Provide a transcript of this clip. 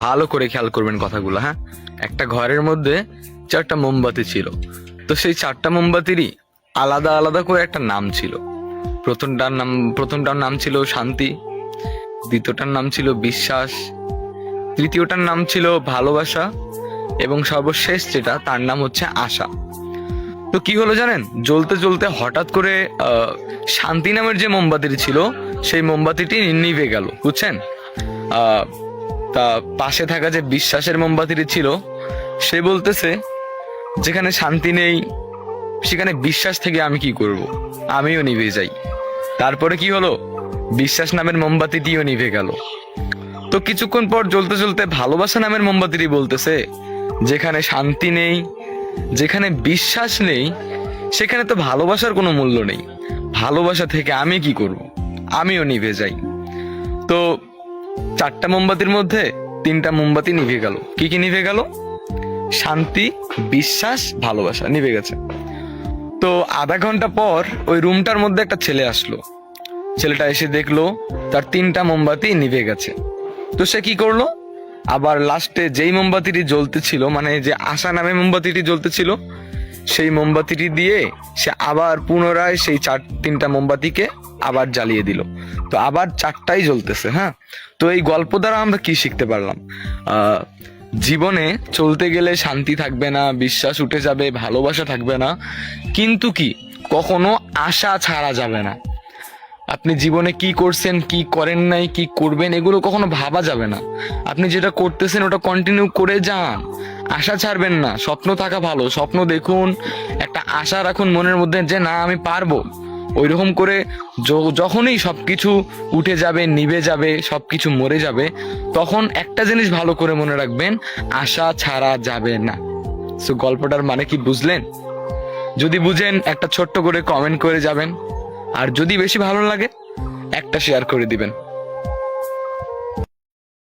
ভালো করে খেয়াল করবেন কথাগুলো, হ্যাঁ। একটা ঘরের মধ্যে 4টা মোমবাতি ছিল। তো সেই 4টা মোমবাতিরই আলাদা আলাদা করে একটা নাম ছিল। প্রথমটার নাম ছিল শান্তি, দ্বিতীয়টার নাম ছিল বিশ্বাস, তৃতীয়টার নাম ছিল ভালোবাসা, এবং সর্বশেষ যেটা তার নাম হচ্ছে আশা। তো কি হলো জানেন, জ্বলতে জ্বলতে হঠাৎ করে শান্তি নামের যে মোমবাতিটি ছিল সেই মোমবাতিটি নিভে গেল, বুঝছেন। তা পাশে থাকা যে বিশ্বাসের মোমবাতিটি ছিল সে বলতেছে, যেখানে শান্তি নেই সেখানে বিশ্বাস থেকে আমি কি করব, আমিও নিভে যাই। তারপরে কি হলো, বিশ্বাস নামের মোমবাতিটিও নিভে গেল। তো কিছুক্ষণ পর জ্বলতে জ্বলতে ভালোবাসা নামের মোমবাতিটি বলতেছে, যেখানে শান্তি নেই, যেখানে বিশ্বাস নেই, সেখানে তো ভালোবাসার কোনো মূল্য নেই, ভালোবাসা থেকে আমি কি করব, আমিও নিভে যাই। তো 4টা মোমবাতির মধ্যে 3টা মোমবাতি নিভে গেল। কি কি নিভে গেল? শান্তি, বিশ্বাস, ভালোবাসা নিভে গেছে। তো আধা ঘন্টা পর ওই রুমটার মধ্যে একটা ছেলে আসলো। ছেলেটা এসে দেখলো তার 3টা মোমবাতি নিভে গেছে। তো সে কি করলো, আবার লাস্টে যেই মোমবাতিটি জ্বলতেছিল, মানে যে আশা নামে মোমবাতিটি জ্বলতেছিল, সেই মোমবাতিটি দিয়ে সে আবার পুনরায় সেই 3টা মোমবাতিকে আবার জ্বালিয়ে দিল। তো আবার 4টাই জ্বলতেছে, হ্যাঁ। তো এই গল্প দ্বারা আমরা কি শিখতে পারলাম? জীবনে চলতে গেলে শান্তি থাকবে না, বিশ্বাস উঠে যাবে, ভালোবাসা থাকবে না, কিন্তু কি কখনো আশা ছাড়া যাবে না। আপনি জীবনে কি করছেন, কি করেন নাই, কি করবেন, এগুলো কখনো ভাবা যাবে না। আপনি যেটা করতেছেন ওটা কন্টিনিউ করে যান, আশা ছাড়বেন না। স্বপ্ন থাকা ভালো, স্বপ্ন দেখুন, একটা আশা রাখুন মনের মধ্যে যে না আমি পারবো। ওইরকম করে যখনই সবকিছু উঠে যাবে, নিভে যাবে, সবকিছু মরে যাবে, তখন একটা জিনিস ভালো করে মনে রাখবেন, আশা ছাড়া যাবে না। সো গল্পটার মানে কি বুঝলেন? যদি বুঝেন একটা ছোট্ট করে কমেন্ট করে যাবেন, আর যদি বেশি ভালো লাগে একটা শেয়ার করে দিবেন।